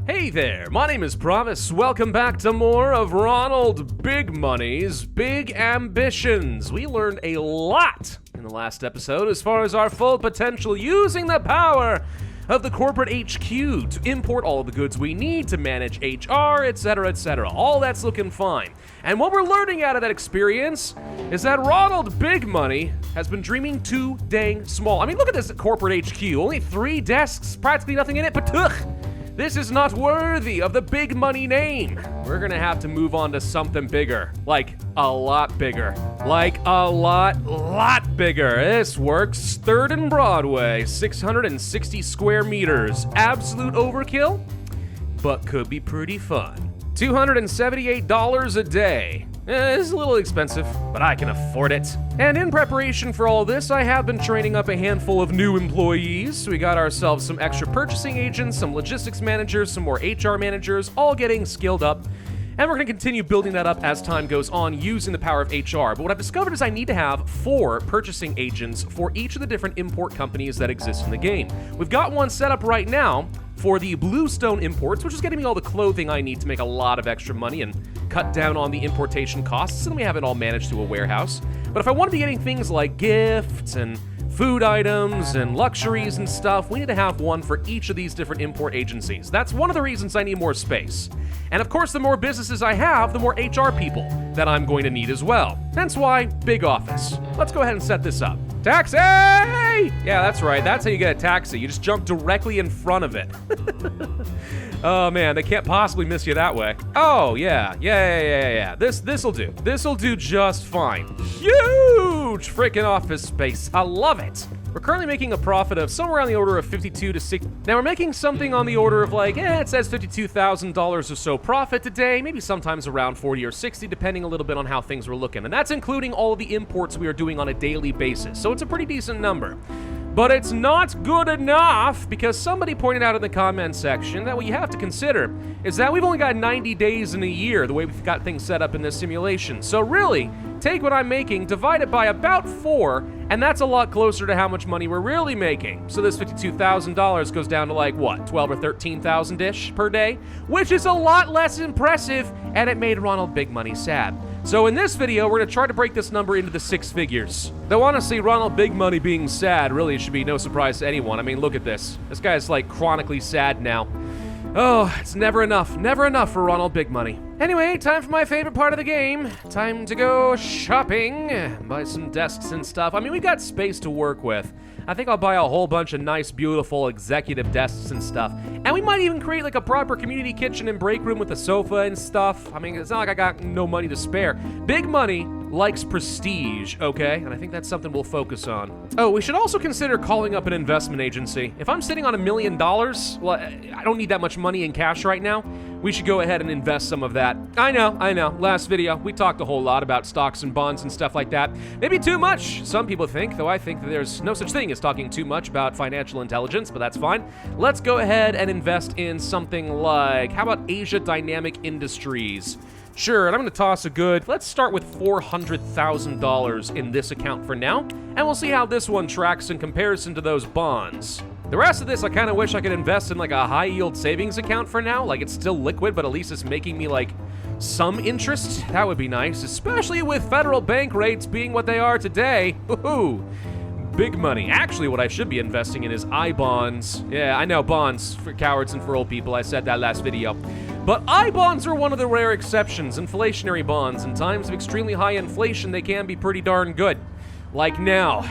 Hey there, my name is Pravus. Welcome back to more of Ronald Big Money's Big Ambitions. We learned a lot in the last episode as far as our full potential using the power of the corporate HQ to import all the goods we need to manage HR, etc., etc. All that's looking fine. And what we're learning out of that experience is that Ronald Big Money has been dreaming too dang small. I mean, look at this corporate HQ. Only 3 desks, practically nothing in it, but this is not worthy of the Big Money name. We're gonna have to move on to something bigger. Like, a lot bigger. Like, a lot bigger. This works. 3rd and Broadway, 660 square meters. Absolute overkill, but could be pretty fun. $278 a day. It's a little expensive, but I can afford it. And in preparation for all this, I have been training up a handful of new employees. So we got ourselves some extra purchasing agents, some logistics managers, some more HR managers, all getting skilled up. And we're going to continue building that up as time goes on using the power of HR. But what I've discovered is I need to have 4 purchasing agents for each of the different import companies that exist in the game. We've got one set up right now for the Bluestone imports, which is getting me all the clothing I need to make a lot of extra money and cut down on the importation costs, and we have it all managed to a warehouse. But if I want to be getting things like gifts and food items and luxuries and stuff, we need to have one for each of these different import agencies. That's one of the reasons I need more space. And of course, the more businesses I have, the more HR people that I'm going to need as well. Hence why, big office. Let's go ahead and set this up. Taxi! Yeah, that's right. That's how you get a taxi. You just jump directly in front of it. Oh man, they can't possibly miss you that way. Oh yeah. This'll do. This'll do just fine. Huge freaking office space. I love it. We're currently making a profit of somewhere on the order of 52 to 60. Now we're making something on the order of like, it says $52,000 or so profit today, maybe sometimes around 40 or 60, depending a little bit on how things were looking. And that's including all of the imports we are doing on a daily basis. So it's a pretty decent number. But it's not good enough because somebody pointed out in the comment section that what you have to consider is that we've only got 90 days in a year the way we've got things set up in this simulation. So really, take what I'm making, divide it by about 4, and that's a lot closer to how much money we're really making. So this $52,000 goes down to like, what, 12 or 13,000-ish per day? Which is a lot less impressive, and it made Ronald Big Money sad. So in this video, we're gonna try to break this number into the 6 figures. Though honestly, Ronald Big Money being sad really should be no surprise to anyone. I mean, look at this. This guy's like chronically sad now. Oh, it's never enough for Ronald Big Money. Anyway, time for my favorite part of the game. Time to go shopping, buy some desks and stuff. I mean, we got space to work with. I think I'll buy a whole bunch of nice, beautiful executive desks and stuff. And we might even create like a proper community kitchen and break room with a sofa and stuff. I mean, it's not like I got no money to spare. Big Money likes prestige, okay? And I think that's something we'll focus on. Oh, we should also consider calling up an investment agency. If I'm sitting on $1 million, well, I don't need that much money in cash right now. We should go ahead and invest some of that. I know. Last video, we talked a whole lot about stocks and bonds and stuff like that. Maybe too much, some people think, though I think that there's no such thing as talking too much about financial intelligence, but that's fine. Let's go ahead and invest in something like, how about Asia Dynamic Industries? Sure, and I'm gonna toss a good, let's start with $400,000 in this account for now, and we'll see how this one tracks in comparison to those bonds. The rest of this, I kind of wish I could invest in like a high yield savings account for now, like it's still liquid, but at least it's making me like some interest. That would be nice, especially with federal bank rates being what they are today. Woohoo! Big money. Actually, what I should be investing in is I-bonds. Yeah, I know, bonds for cowards and for old people. I said that last video. But I-bonds are one of the rare exceptions. Inflationary bonds. In times of extremely high inflation, they can be pretty darn good. Like now.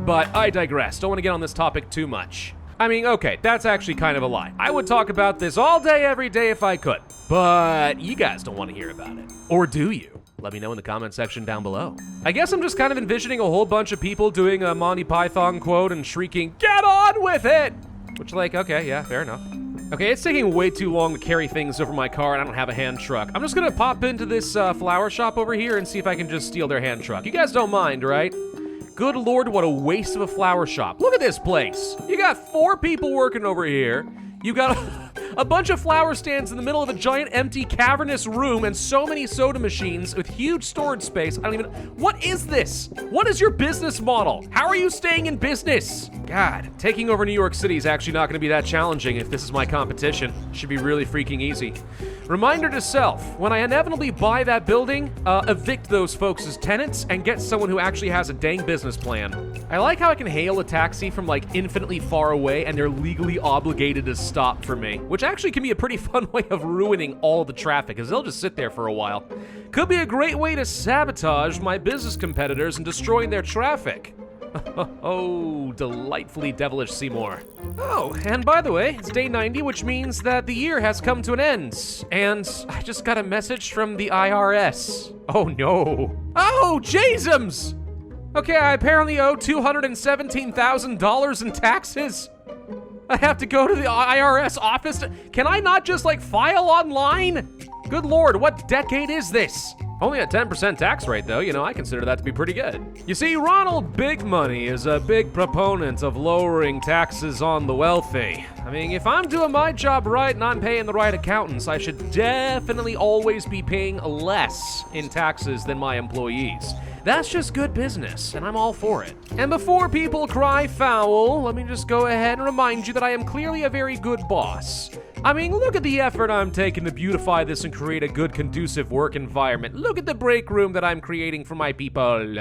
But I digress. Don't want to get on this topic too much. I mean, okay, that's actually kind of a lie. I would talk about this all day, every day if I could. But you guys don't want to hear about it. Or do you? Let me know in the comment section down below. I guess I'm just kind of envisioning a whole bunch of people doing a Monty Python quote and shrieking, "Get on with it!" Which, like, okay, yeah, fair enough. Okay, it's taking way too long to carry things over my car and I don't have a hand truck. I'm just gonna pop into this flower shop over here and see if I can just steal their hand truck. You guys don't mind, right? Good lord, what a waste of a flower shop. Look at this place. You got 4 people working over here. You got A bunch of flower stands in the middle of a giant empty cavernous room and so many soda machines with huge storage space. I don't even, what is this? What is your business model? How are you staying in business? God, taking over New York City is actually not gonna be that challenging if this is my competition. Should be really freaking easy. Reminder to self, when I inevitably buy that building, evict those folks as tenants and get someone who actually has a dang business plan. I like how I can hail a taxi from like infinitely far away and they're legally obligated to stop for me, which actually can be a pretty fun way of ruining all the traffic, because they'll just sit there for a while. Could be a great way to sabotage my business competitors and destroy their traffic. Oh, delightfully devilish Seymour. Oh, and by the way, it's day 90, which means that the year has come to an end. And I just got a message from the IRS. Oh no. Oh, Jasums! Okay, I apparently owe $217,000 in taxes. I have to go to the IRS office. Can I not just like file online? Good Lord, what decade is this? Only a 10% tax rate though, you know, I consider that to be pretty good. You see, Ronald Big Money is a big proponent of lowering taxes on the wealthy. I mean, if I'm doing my job right and I'm paying the right accountants, I should definitely always be paying less in taxes than my employees. That's just good business, and I'm all for it. And before people cry foul, let me just go ahead and remind you that I am clearly a very good boss. I mean, look at the effort I'm taking to beautify this and create a good, conducive work environment. Look at the break room that I'm creating for my people.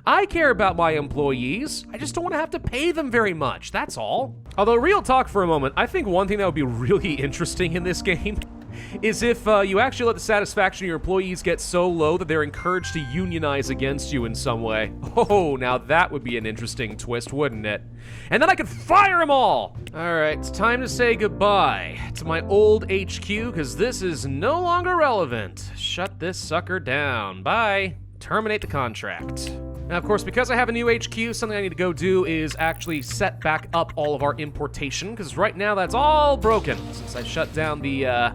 I care about my employees. I just don't want to have to pay them very much, that's all. Although, real talk for a moment, I think one thing that would be really interesting in this game is if you actually let the satisfaction of your employees get so low that they're encouraged to unionize against you in some way. Oh, now that would be an interesting twist, wouldn't it? And then I could fire them all! Alright, it's time to say goodbye to my old HQ, because this is no longer relevant. Shut this sucker down. Bye. Terminate the contract. Now, of course, because I have a new HQ, something I need to go do is actually set back up all of our importation, because right now that's all broken since I shut down the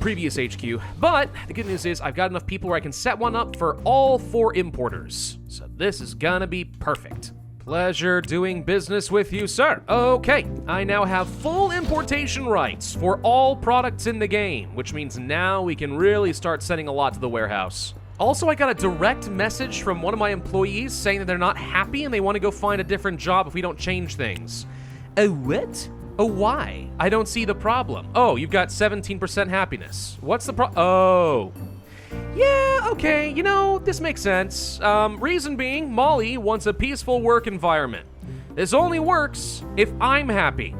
previous HQ. But the good news is I've got enough people where I can set one up for all 4 importers. So this is gonna be perfect. Pleasure doing business with you, sir. Okay, I now have full importation rights for all products in the game, which means now we can really start sending a lot to the warehouse. Also, I got a direct message from one of my employees saying that they're not happy and they want to go find a different job if we don't change things. Oh, what? Oh, why? I don't see the problem. Oh, you've got 17% happiness. What's the Oh. Yeah, okay, you know, this makes sense. Reason being, Molly wants a peaceful work environment. This only works if I'm happy.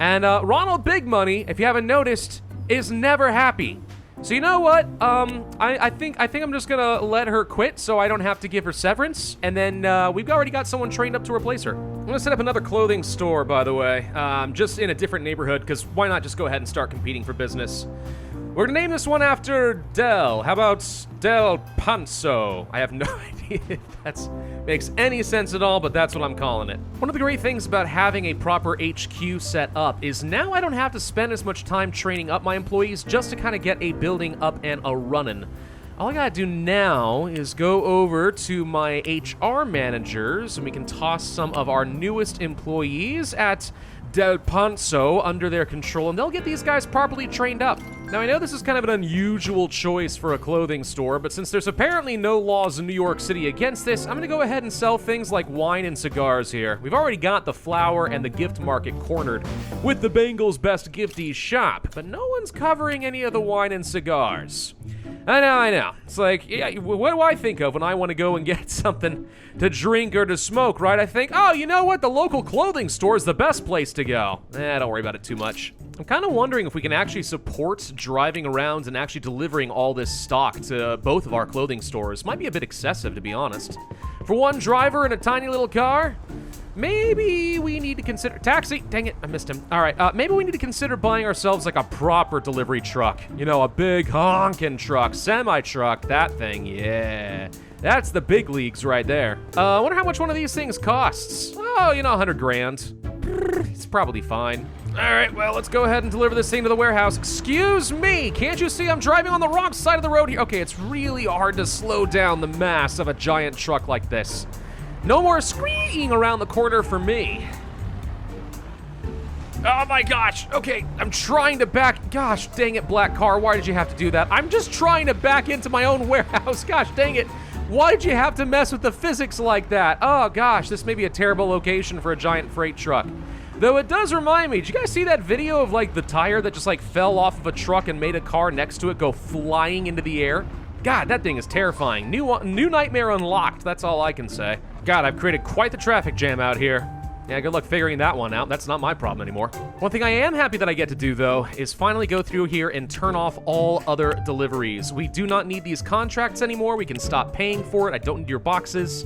And Ronald Big Money, if you haven't noticed, is never happy. So you know what? I think I'm just gonna let her quit so I don't have to give her severance, and then we've already got someone trained up to replace her. I'm gonna set up another clothing store, by the way, just in a different neighborhood, because why not just go ahead and start competing for business? We're gonna name this one after Del. How about Del Panzo? I have no idea if that makes any sense at all, but that's what I'm calling it. One of the great things about having a proper HQ set up is now I don't have to spend as much time training up my employees just to kind of get a building up and a running. All I gotta do now is go over to my HR managers and we can toss some of our newest employees at Del Panzo under their control, and they'll get these guys properly trained up. Now, I know this is kind of an unusual choice for a clothing store, but since there's apparently no laws in New York City against this, I'm gonna go ahead and sell things like wine and cigars here. We've already got the flower and the gift market cornered with the Bengals Best Gifties shop, but no one's covering any of the wine and cigars. I know. It's like, yeah, what do I think of when I want to go and get something to drink or to smoke, right? I think, oh, you know what? The local clothing store is the best place to go. Don't worry about it too much. I'm kind of wondering if we can actually support driving around and actually delivering all this stock to both of our clothing stores. Might be a bit excessive, to be honest. For one driver in a tiny little car, maybe we need to consider... Taxi! Dang it, I missed him. All right, maybe we need to consider buying ourselves like a proper delivery truck. You know, a big honking truck, semi-truck, that thing, yeah. That's the big leagues right there. I wonder how much one of these things costs. Oh, you know, 100 grand. It's probably fine. All right, well, let's go ahead and deliver this thing to the warehouse. Excuse me, can't you see I'm driving on the wrong side of the road here? Okay, it's really hard to slow down the mass of a giant truck like this. No more screaming around the corner for me. Oh my gosh. Okay, I'm trying to back. Gosh, dang it, black car. Why did you have to do that? I'm just trying to back into my own warehouse. Gosh, dang it. Why did you have to mess with the physics like that? Oh gosh, this may be a terrible location for a giant freight truck. Though it does remind me, did you guys see that video of like the tire that just like fell off of a truck and made a car next to it go flying into the air? God, that thing is terrifying. New nightmare unlocked, that's all I can say. God, I've created quite the traffic jam out here. Yeah, good luck figuring that one out. That's not my problem anymore. One thing I am happy that I get to do, though, is finally go through here and turn off all other deliveries. We do not need these contracts anymore. We can stop paying for it. I don't need your boxes.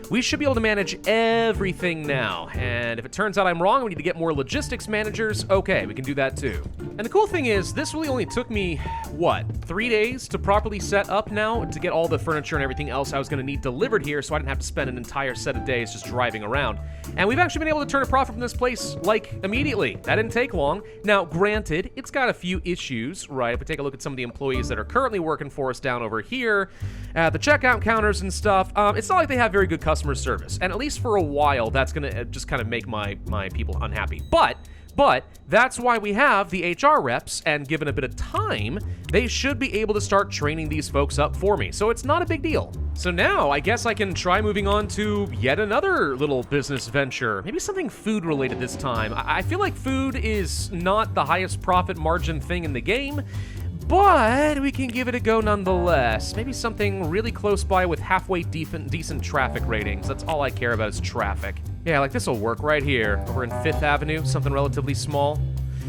We should be able to manage everything now, and if it turns out I'm wrong, we need to get more logistics managers, okay, we can do that too. And the cool thing is, this really only took me, what, 3 days to properly set up now to get all the furniture and everything else I was gonna need delivered here, so I didn't have to spend an entire set of days just driving around. And we've actually been able to turn a profit from this place, like, immediately. That didn't take long. Now, granted, it's got a few issues, right? If we take a look at some of the employees that are currently working for us down over here, at the checkout counters and stuff, it's not like they have very good customer service, and at least for a while, that's gonna just kind of make my people unhappy. But that's why we have the HR reps, and given a bit of time, they should be able to start training these folks up for me. So it's not a big deal. So now I guess I can try moving on to yet another little business venture. Maybe something food related this time. I feel like food is not the highest profit margin thing in the game, but we can give it a go nonetheless. Maybe something really close by with halfway decent traffic ratings. That's all I care about is traffic. Yeah, like this'll work right here. Over in 5th Avenue, something relatively small.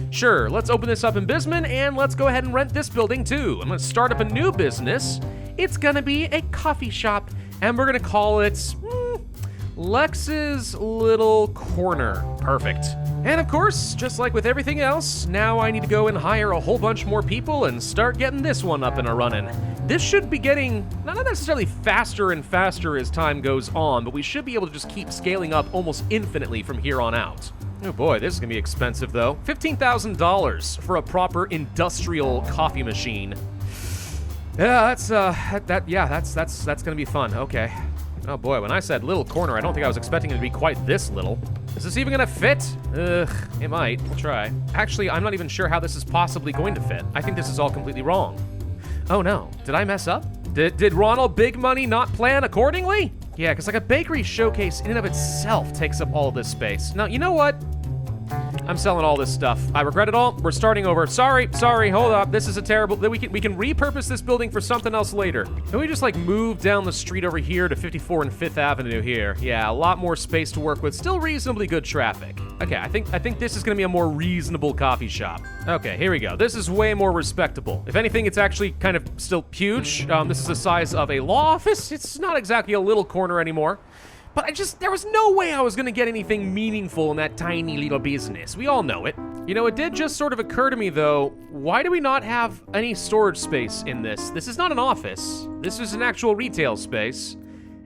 Sure, let's open this up in Bisman, and let's go ahead and rent this building too. I'm gonna start up a new business. It's gonna be a coffee shop, and we're gonna call it Lex's Little Corner. Perfect. And of course, just like with everything else, now I need to go and hire a whole bunch more people and start getting this one up and a-running. This should be getting, not necessarily faster and faster as time goes on, but we should be able to just keep scaling up almost infinitely from here on out. Oh boy, this is gonna be expensive though. $15,000 for a proper industrial coffee machine. Yeah, that's gonna be fun, okay. Oh boy, when I said little corner, I don't think I was expecting it to be quite this little. Is this even gonna fit? Ugh, it might. We'll try. Actually, I'm not even sure how this is possibly going to fit. I think this is all completely wrong. Oh no, did I mess up? Did Ronald Big Money not plan accordingly? Yeah, because like a bakery showcase in and of itself takes up all this space. Now, you know what? I'm selling all this stuff. I regret it all. We're starting over. Sorry, hold up. This is a terrible... We can repurpose this building for something else later. Can we just like move down the street over here to 54 and 5th Avenue here? Yeah, a lot more space to work with. Still reasonably good traffic. Okay, I think this is gonna be a more reasonable coffee shop. Okay, here we go. This is way more respectable. If anything, it's actually kind of still huge. This is the size of a law office. It's not exactly a little corner anymore. But there was no way I was gonna get anything meaningful in that tiny little business. We all know it. You know, it did just sort of occur to me though, why do we not have any storage space in this? This is not an office. This is an actual retail space.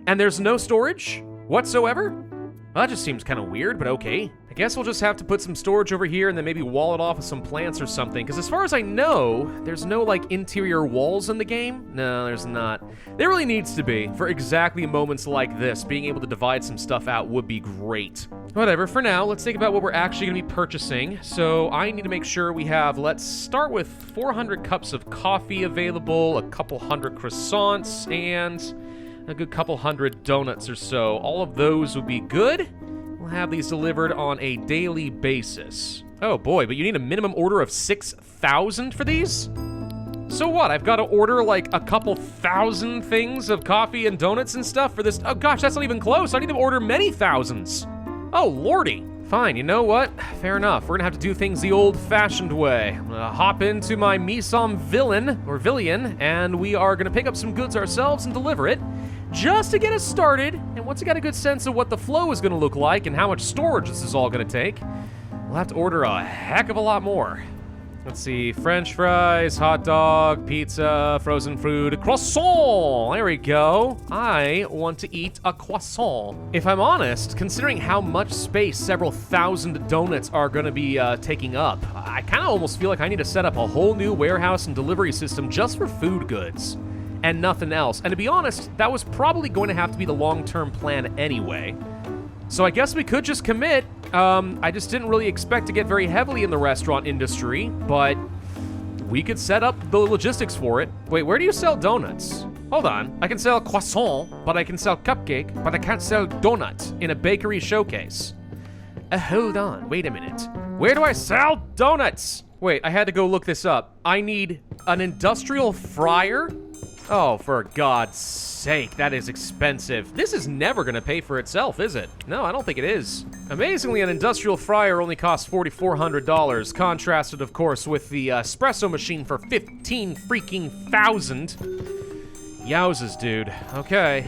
And there's no storage whatsoever? Well, that just seems kind of weird, but okay. I guess we'll just have to put some storage over here and then maybe wall it off with some plants or something. Because as far as I know, there's no like interior walls in the game. No, there's not. There really needs to be. For exactly moments like this, being able to divide some stuff out would be great. Whatever, for now, let's think about what we're actually going to be purchasing. So I need to make sure we have, let's start with 400 cups of coffee available, a couple hundred croissants, and a good couple hundred donuts or so. All of those would be good. We'll have these delivered on a daily basis. Oh boy, but you need a minimum order of 6,000 for these? So what, I've got to order like a couple thousand things of coffee and donuts and stuff for this? Oh gosh, that's not even close. I need to order many thousands. Oh lordy. Fine, you know what? Fair enough. We're gonna have to do things the old-fashioned way. I'm gonna hop into my Misom Villian, and we are gonna pick up some goods ourselves and deliver it, just to get us started. And once we got a good sense of what the flow is gonna look like and how much storage this is all gonna take, we'll have to order a heck of a lot more. Let's see, French fries, hot dog, pizza, frozen food, croissant. There we go. I want to eat a croissant. If I'm honest, considering how much space several thousand donuts are gonna be taking up, I kind of almost feel like I need to set up a whole new warehouse and delivery system just for food goods and nothing else. And to be honest, that was probably going to have to be the long-term plan anyway. So I guess we could just commit. I just didn't really expect to get very heavily in the restaurant industry, but we could set up the logistics for it. Wait, where do you sell donuts? Hold on. I can sell croissant, but I can sell cupcake, but I can't sell donut in a bakery showcase. Hold on. Wait a minute. Where do I sell donuts? Wait, I had to go look this up. I need an industrial fryer? Oh, for God's sake, that is expensive. This is never gonna pay for itself, is it? No, I don't think it is. Amazingly, an industrial fryer only costs $4,400, contrasted, of course, with the espresso machine for $15,000. Yowzas, dude. Okay,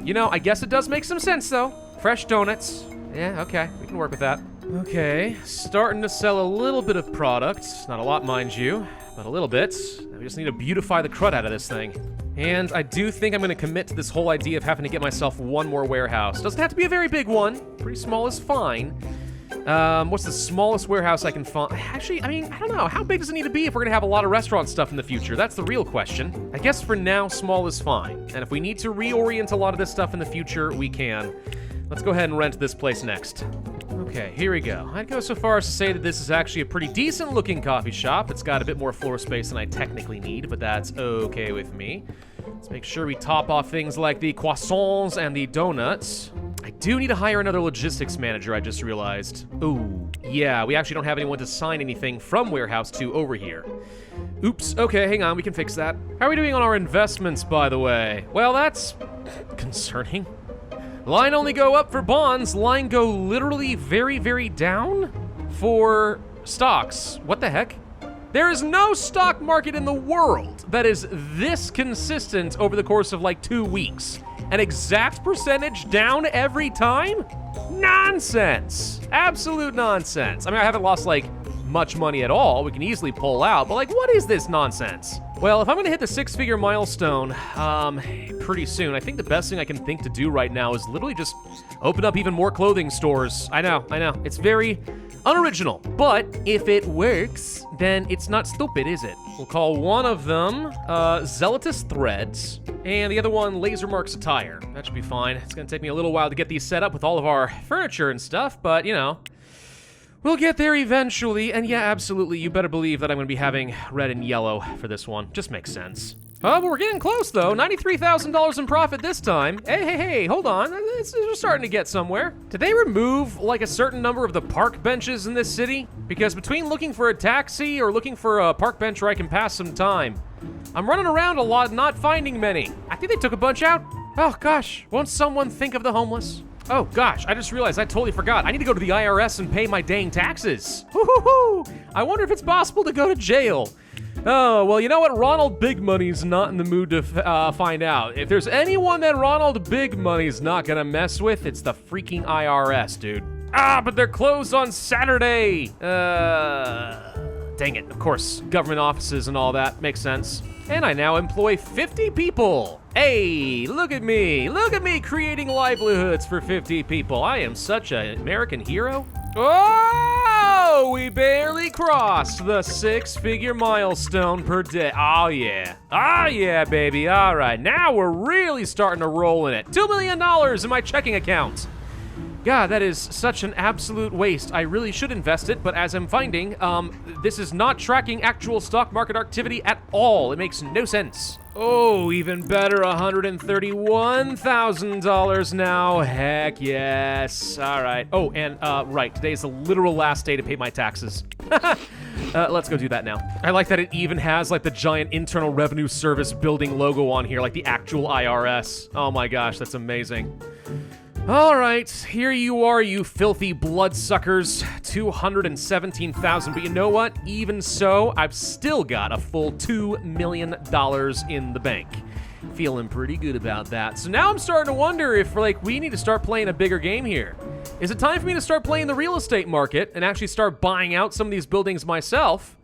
you know, I guess it does make some sense, though. Fresh donuts. Yeah, okay, we can work with that. Okay, starting to sell a little bit of product. Not a lot, mind you, but a little bit. We just need to beautify the crud out of this thing. And I do think I'm going to commit to this whole idea of having to get myself one more warehouse. Doesn't have to be a very big one. Pretty small is fine. What's the smallest warehouse I can find? Actually, I mean, I don't know. How big does it need to be if we're going to have a lot of restaurant stuff in the future? That's the real question. I guess for now, small is fine. And if we need to reorient a lot of this stuff in the future, we can. Let's go ahead and rent this place next. Okay, here we go. I'd go so far as to say that this is actually a pretty decent-looking coffee shop. It's got a bit more floor space than I technically need, but that's okay with me. Let's make sure we top off things like the croissants and the donuts. I do need to hire another logistics manager, I just realized. Ooh, yeah, we actually don't have anyone to sign anything from Warehouse 2 over here. Oops, okay, hang on, we can fix that. How are we doing on our investments, by the way? Well, that's concerning. Line only go up for bonds, line go literally very, very down for stocks. What the heck? There is no stock market in the world that is this consistent over the course of like 2 weeks. An exact percentage down every time? Nonsense. Absolute nonsense. I mean, I haven't lost like much money at all. We can easily pull out, but like, what is this nonsense? Well, if I'm gonna hit the 6-figure milestone pretty soon, I think the best thing I can think to do right now is literally just open up even more clothing stores. I know. It's very unoriginal, but if it works, then it's not stupid, is it? We'll call one of them Zealotous Threads, and the other one Laser Marks Attire. That should be fine. It's gonna take me a little while to get these set up with all of our furniture and stuff, but you know, we'll get there eventually, and yeah, absolutely, you better believe that I'm going to be having red and yellow for this one. Just makes sense. Oh, but we're getting close, though. $93,000 in profit this time. Hey, hold on. We're starting to get somewhere. Did they remove, like, a certain number of the park benches in this city? Because between looking for a taxi or looking for a park bench where I can pass some time, I'm running around a lot, not finding many. I think they took a bunch out. Oh, gosh. Won't someone think of the homeless? Oh, gosh, I just realized I totally forgot. I need to go to the IRS and pay my dang taxes. Woo-hoo-hoo! I wonder if it's possible to go to jail. Oh, well, you know what? Ronald Big Money's not in the mood to find out. If there's anyone that Ronald Big Money's not gonna mess with, it's the freaking IRS, dude. Ah, but they're closed on Saturday. Dang it. Of course, government offices and all that. Makes sense. And I now employ 50 people. Hey, look at me creating livelihoods for 50 people. I am such an American hero. Oh, we barely crossed the 6-figure milestone per day. Oh yeah, baby. All right, now we're really starting to roll in it. $2 million in my checking account. God, that is such an absolute waste. I really should invest it, but as I'm finding, this is not tracking actual stock market activity at all. It makes no sense. Oh, even better, $131,000 now. Heck yes. All right. Oh, and right, today is the literal last day to pay my taxes. Let's go do that now. I like that it even has like the giant Internal Revenue Service building logo on here, like the actual IRS. Oh my gosh, that's amazing. All right, here you are, you filthy bloodsuckers. 217,000, but you know what? Even so, I've still got a full $2 million in the bank. Feeling pretty good about that. So now I'm starting to wonder if, like, we need to start playing a bigger game here. Is it time for me to start playing the real estate market and actually start buying out some of these buildings myself?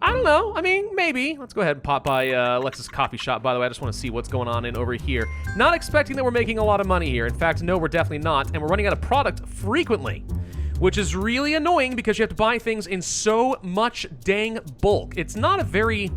I don't know. I mean, maybe. Let's go ahead and pop by Lex's coffee shop, by the way. I just want to see what's going on in over here. Not expecting that we're making a lot of money here. In fact, no, we're definitely not. And we're running out of product frequently, which is really annoying because you have to buy things in so much dang bulk. It's not a very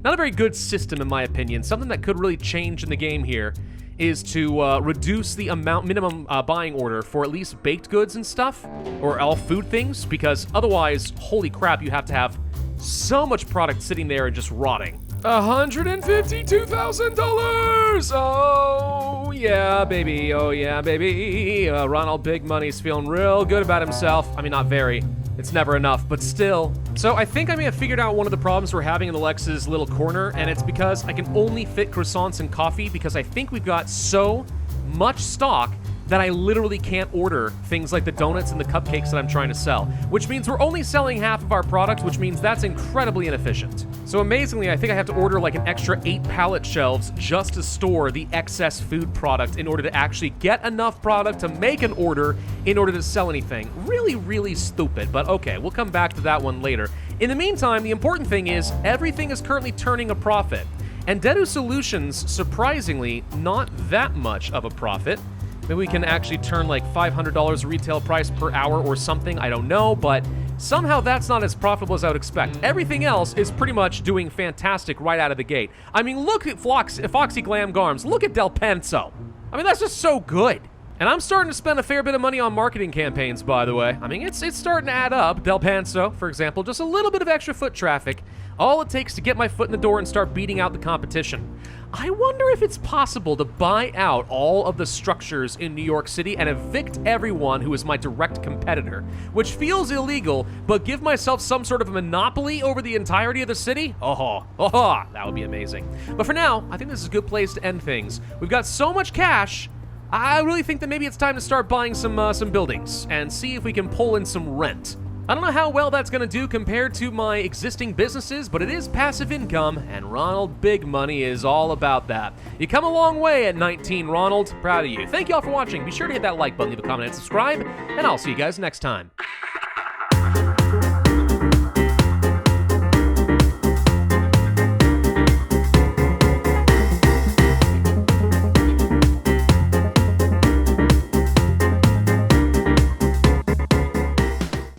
good system, in my opinion. Something that could really change in the game here is to reduce the minimum buying order for at least baked goods and stuff, or all food things, because otherwise, holy crap, you have to have so much product sitting there and just rotting. $152,000! Oh, yeah, baby. Oh, yeah, baby. Ronald Big Money's feeling real good about himself. I mean, not very. It's never enough, but still. So I think I may have figured out one of the problems we're having in the Lex's little corner, and it's because I can only fit croissants and coffee because I think we've got so much stock that I literally can't order things like the donuts and the cupcakes that I'm trying to sell, which means we're only selling half of our product, which means that's incredibly inefficient. So amazingly, I think I have to order like an extra 8 pallet shelves just to store the excess food product in order to actually get enough product to make an order in order to sell anything. Really, really stupid, but okay, we'll come back to that one later. In the meantime, the important thing is everything is currently turning a profit. And Dedu Solutions, surprisingly, not that much of a profit. Maybe we can actually turn like $500 retail price per hour or something, I don't know, but somehow that's not as profitable as I would expect. Everything else is pretty much doing fantastic right out of the gate. I mean, look at Foxy Glam Garms, look at Del Penso. I mean, that's just so good. And I'm starting to spend a fair bit of money on marketing campaigns, by the way. I mean, it's starting to add up. Del Penso, for example, just a little bit of extra foot traffic. All it takes to get my foot in the door and start beating out the competition. I wonder if it's possible to buy out all of the structures in New York City and evict everyone who is my direct competitor, which feels illegal, but give myself some sort of a monopoly over the entirety of the city? That would be amazing. But for now, I think this is a good place to end things. We've got so much cash, I really think that maybe it's time to start buying some buildings and see if we can pull in some rent. I don't know how well that's going to do compared to my existing businesses, but it is passive income, and Ronald Big Money is all about that. You come a long way at 19, Ronald. Proud of you. Thank you all for watching. Be sure to hit that like button, leave a comment, and subscribe, and I'll see you guys next time.